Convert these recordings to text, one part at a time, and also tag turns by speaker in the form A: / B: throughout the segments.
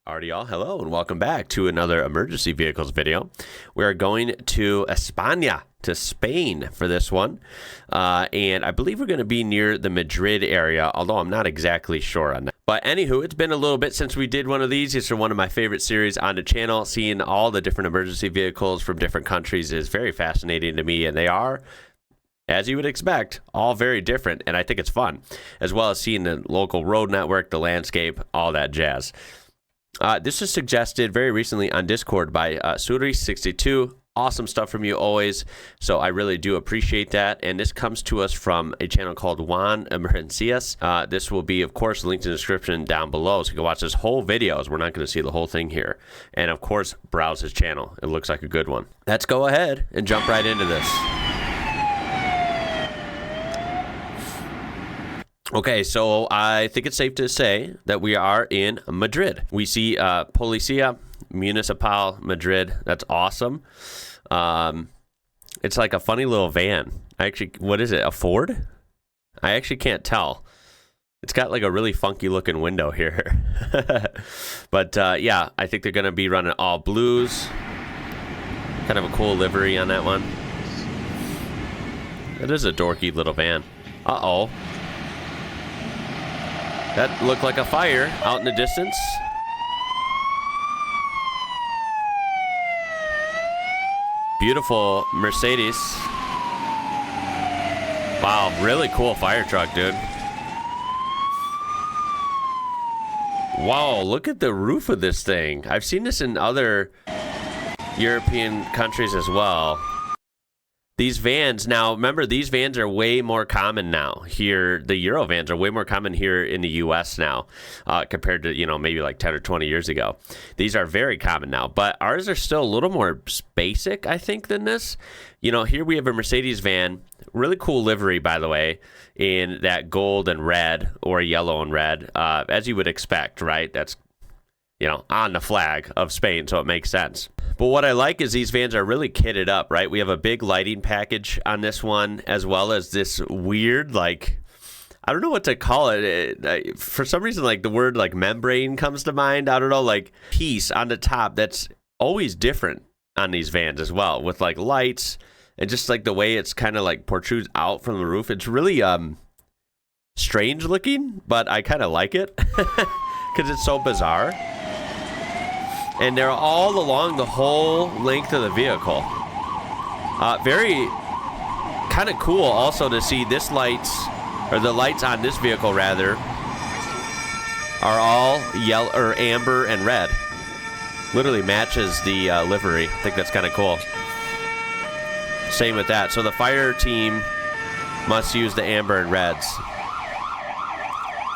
A: Alrighty, y'all. Hello and welcome back to another emergency vehicles video. We are going to España, to Spain for this one. And I believe we're going to be near the Madrid area, although I'm not exactly sure on that. But anywho, it's been a little bit since we did one of these. These are one of my favorite series on the channel. Seeing all the different emergency vehicles from different countries is very fascinating to me, and they are, as you would expect, all very different, and I think it's fun, as well as seeing the local road network, the landscape, all that jazz. This was suggested very recently on Discord by Suri62. Awesome stuff from you always, so I really do appreciate that. And this comes to us from a channel called Juan Emergencias. This will be, of course, linked in the description down below, so you can watch this whole video, as we're not going to see the whole thing here. And, of course, browse his channel. It looks like a good one. Let's go ahead and jump right into this. Okay, so I think it's safe to say that we are in Madrid. We see Policía Municipal Madrid. That's awesome. It's like a funny little van. What is it, a Ford? I actually can't tell. It's got like a really funky looking window here. But yeah, I think they're going to be running all blues. Kind of a cool livery on that one. It is a dorky little van. Uh-oh. That looked like a fire out in the distance. Beautiful Mercedes. Wow, really cool fire truck, dude. Wow, look at the roof of this thing. I've seen this in other European countries as well. These vans, now remember, these vans are way more common now here. The Euro vans are way more common here in the US now compared to, you know, maybe like 10 or 20 years ago. These are very common now, but ours are still a little more basic, I think, than this. You know, here we have a Mercedes van, really cool livery, by the way, in that gold and red, or yellow and red, as you would expect, right? That's, you know, on the flag of Spain, so it makes sense. But what I like is these vans are really kitted up, right? We have a big lighting package on this one, as well as this weird, like, I don't know what to call it. For some reason, like, the word, like, membrane comes to mind. I don't know, like, piece on the top that's always different on these vans as well, with, like, lights and just, like, the way it's kind of, like, protrudes out from the roof. It's really strange looking, but I kind of like it because it's so bizarre. And they're all along the whole length of the vehicle. Very kind of cool also to see this lights, or the lights on this vehicle rather, are all yellow or amber and red. Literally matches the livery. I think that's kind of cool. Same with that. So the fire team must use the amber and reds.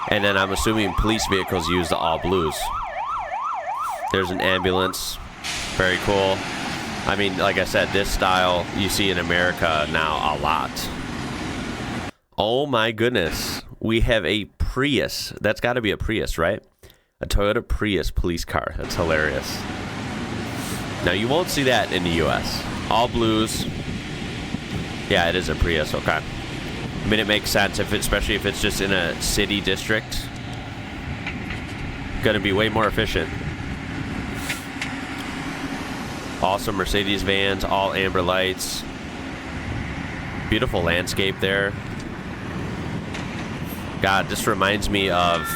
A: And then I'm assuming police vehicles use the all blues. There's an ambulance. Very cool. I mean, like I said, this style you see in America now a lot. Oh my goodness. We have a Prius. That's got to be a Prius, right? A Toyota Prius police car. That's hilarious. Now, you won't see that in the U.S. All blues. Yeah, it is a Prius. Okay. I mean, it makes sense, especially if it's just in a city district. Going to be way more efficient. Awesome Mercedes vans, all amber lights. Beautiful landscape there. God, this reminds me of,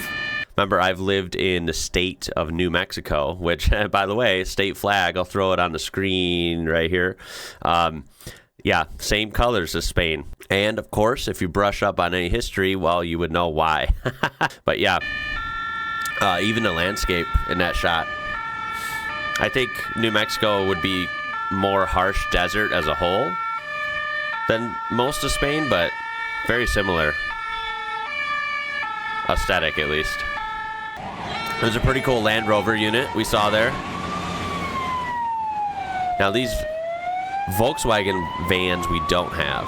A: remember, I've lived in the state of New Mexico, which, by the way, state flag, I'll throw it on the screen right here. Yeah, same colors as Spain. And, of course, if you brush up on any history, well, you would know why. But, yeah, even the landscape in that shot. I think New Mexico would be more harsh desert as a whole than most of Spain, but very similar aesthetic, at least. There's a pretty cool Land Rover unit we saw there. Now, these Volkswagen vans we don't have.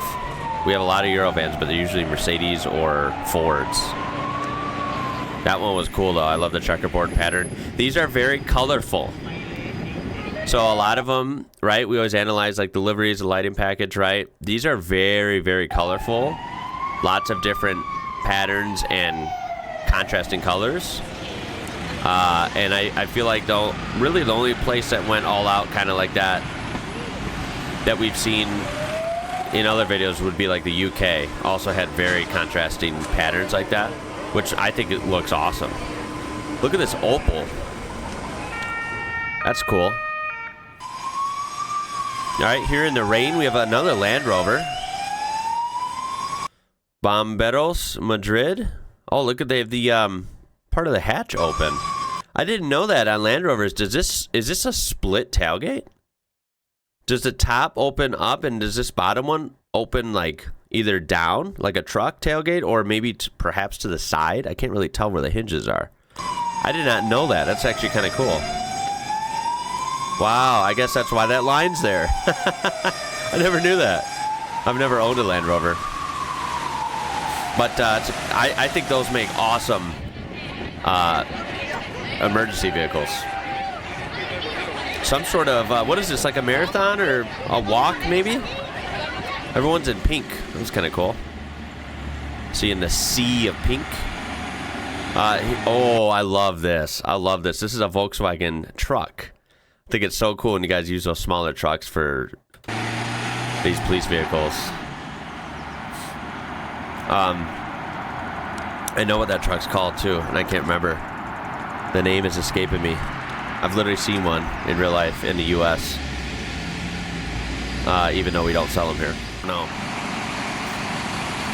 A: We have a lot of Euro vans, but they're usually Mercedes or Fords. That one was cool, though. I love the checkerboard pattern. These are very colorful. So a lot of them, right, we always analyze like the liveries, the lighting package, right? These are very, very colorful. Lots of different patterns and contrasting colors. And I feel like really the only place that went all out kind of like that we've seen in other videos would be like the UK. Also had very contrasting patterns like that, which I think it looks awesome. Look at this opal. That's cool. All right, here in the rain, we have another Land Rover. Bomberos, Madrid. Oh, look at they have the part of the hatch open. I didn't know that on Land Rovers. Is this a split tailgate? Does the top open up and does this bottom one open like either down like a truck tailgate or maybe perhaps to the side? I can't really tell where the hinges are. I did not know that. That's actually kind of cool. Wow, I guess that's why that line's there. I never knew that. I've never owned a Land Rover. But I think those make awesome emergency vehicles. Some sort of, what is this, like a marathon or a walk maybe? Everyone's in pink. That's kind of cool. Seeing the sea of pink. Oh, I love this. I love this. This is a Volkswagen truck. I think it's so cool when you guys use those smaller trucks for these police vehicles. I know what that truck's called too, and I can't remember. The name is escaping me. I've literally seen one in real life in the U.S. Even though we don't sell them here. No.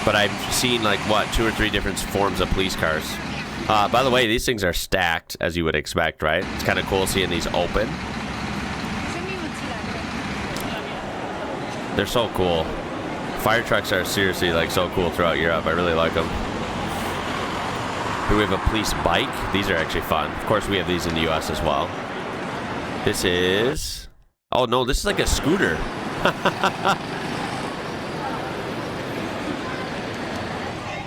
A: But I've seen like, what, 2 or 3 different forms of police cars. By the way, these things are stacked, as you would expect, right? It's kind of cool seeing these open. They're so cool. Fire trucks are seriously like so cool throughout Europe. I really like them. Here we have a police bike. These are actually fun. Of course, we have these in the U.S. as well. This is... Oh, no, this is like a scooter.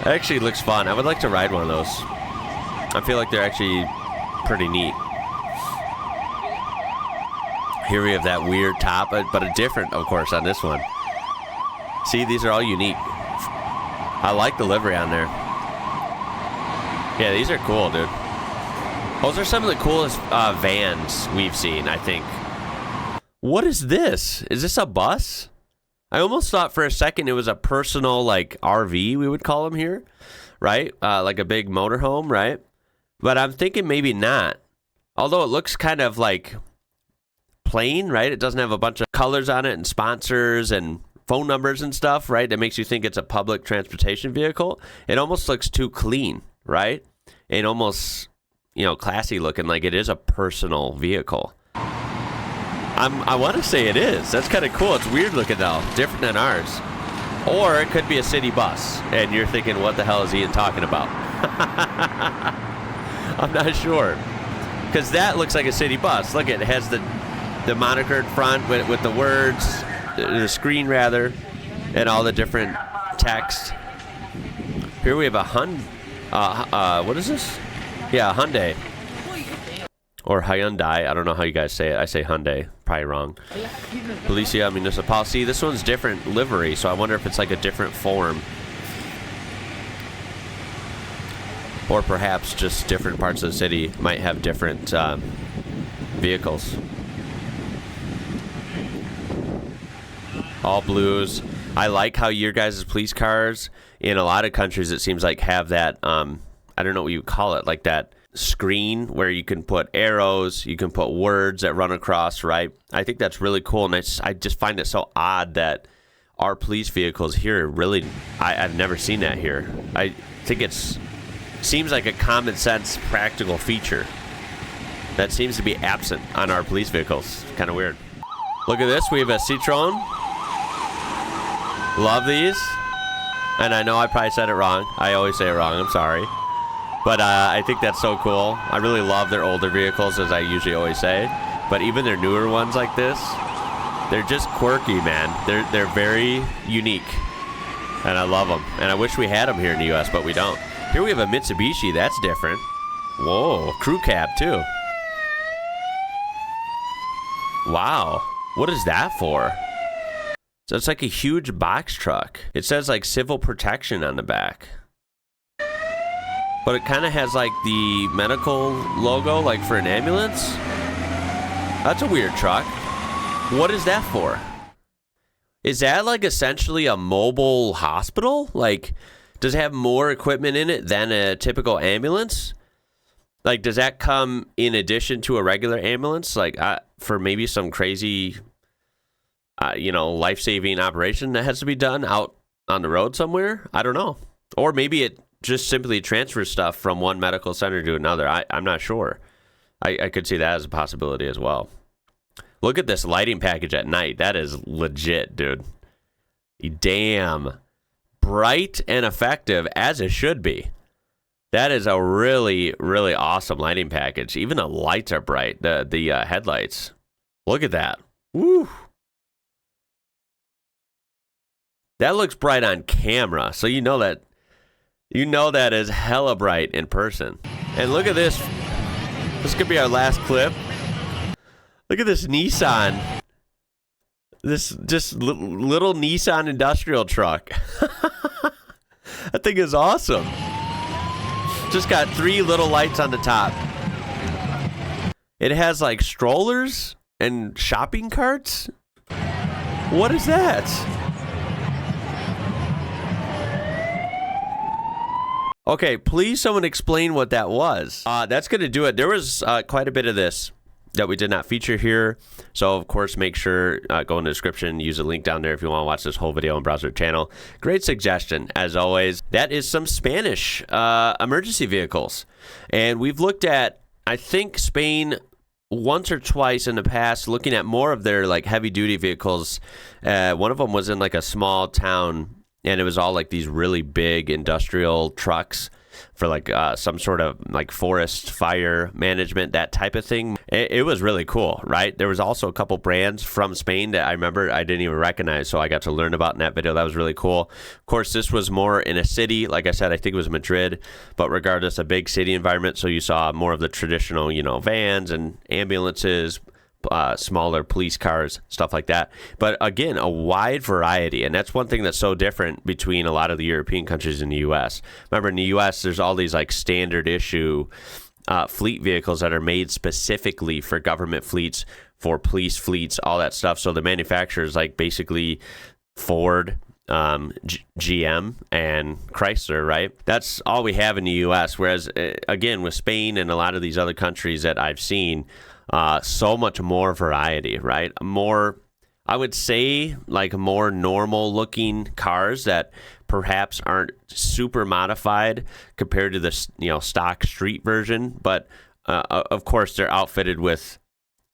A: That actually looks fun. I would like to ride one of those. I feel like they're actually pretty neat. Here we have that weird top, but a different, of course, on this one. See, these are all unique. I like the livery on there. Yeah, these are cool, dude. Those are some of the coolest vans we've seen, I think. What is this? Is this a bus? I almost thought for a second it was a personal, like, RV, we would call them here, right? Like a big motorhome, right? But I'm thinking maybe not. Although it looks kind of like plain, right? It doesn't have a bunch of colors on it and sponsors and phone numbers and stuff, right? That makes you think it's a public transportation vehicle. It almost looks too clean, right? And almost, you know, classy looking, like it is a personal vehicle. I want to say it is. That's kind of cool. It's weird looking though, different than ours. Or it could be a city bus, and you're thinking, what the hell is Ian talking about? I'm not sure. Because that looks like a city bus. Look, it has the monikered front with the words, the screen rather, and all the different text. Here we have a what is this? Yeah, a Hyundai. Or Hyundai. I don't know how you guys say it. I say Hyundai. Probably wrong. Policia Municipal. See, this one's different livery, so I wonder if it's like a different form. Or perhaps just different parts of the city might have different vehicles. All blues. I like how your guys' police cars in a lot of countries, it seems like, have that, I don't know what you call it, like that screen where you can put arrows, you can put words that run across, right? I think that's really cool, and I just find it so odd that our police vehicles here really, I've never seen that here. I think seems like a common sense practical feature that seems to be absent on our police vehicles. Kind of weird. Look at this, we have a Citroen. Love these. And I know I probably said it wrong. I always say it wrong, I'm sorry. But I think that's so cool. I really love their older vehicles, as I usually always say. But even their newer ones like this, they're just quirky, man. They're very unique. And I love them. And I wish we had them here in the U.S., but we don't. Here we have a Mitsubishi. That's different. Whoa, crew cab, too. Wow. What is that for? So it's like a huge box truck. It says like civil protection on the back. but it kind of has like the medical logo, like for an ambulance. That's a weird truck. What is that for? Is that like essentially a mobile hospital? Like, does it have more equipment in it than a typical ambulance? Like, does that come in addition to a regular ambulance? Like, for maybe some crazy, life-saving operation that has to be done out on the road somewhere? I don't know. Or maybe it just simply transfers stuff from one medical center to another. I'm not sure. I could see that as a possibility as well. Look at this lighting package at night. That is legit, dude. Damn. Bright and effective, as it should be. That is a really, really awesome lighting package. Even the lights are bright, the headlights. Look at that. Woo. That looks bright on camera, so you know that is hella bright in person. And look at this. This could be our last clip. Look at this Nissan. This just little Nissan industrial truck. That thing is awesome. Just got 3 little lights on the top. It has like strollers and shopping carts. What is that? Okay, please someone explain what that was. That's going to do it. There was quite a bit of this that we did not feature here. So, of course, make sure, go in the description, use a link down there if you want to watch this whole video and browse our channel. Great suggestion, as always. That is some Spanish emergency vehicles. And we've looked at, I think, Spain once or twice in the past, looking at more of their like heavy-duty vehicles. One of them was in like a small town, and it was all like these really big industrial trucks for like some sort of like forest fire management, that type of thing. It was really cool, right? There was also a couple brands from Spain that I remember I didn't even recognize, so I got to learn about in that video. That was really cool. Of course, this was more in a city. Like I said, I think it was Madrid, but regardless, a big city environment. So you saw more of the traditional, vans and ambulances, smaller police cars, stuff like that. But again, a wide variety. And that's one thing that's so different between a lot of the European countries and the U.S. Remember, in the U.S., there's all these like standard issue fleet vehicles that are made specifically for government fleets, for police fleets, all that stuff. So the manufacturers like basically Ford, GM, and Chrysler, right? That's all we have in the U.S. Whereas, again, with Spain and a lot of these other countries that I've seen, so much more variety, right? More, I would say, like more normal looking cars that perhaps aren't super modified compared to the stock street version, but of course they're outfitted with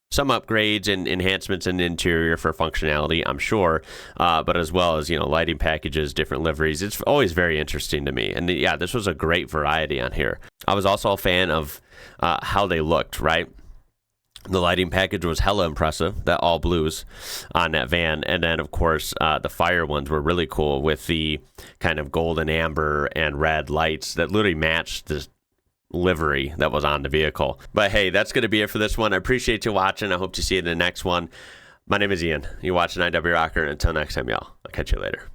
A: some upgrades and enhancements in the interior for functionality, I'm sure, but as well as lighting packages, different liveries. It's always very interesting to me. And yeah, this was a great variety on here. I was also a fan of how they looked, right? The lighting package was hella impressive, that all blues on that van. And then, of course, the fire ones were really cool with the kind of golden amber and red lights that literally matched the livery that was on the vehicle. But hey, that's going to be it for this one. I appreciate you watching. I hope to see you in the next one. My name is Ian. You're watching IWrocker. Until next time, y'all. I'll catch you later.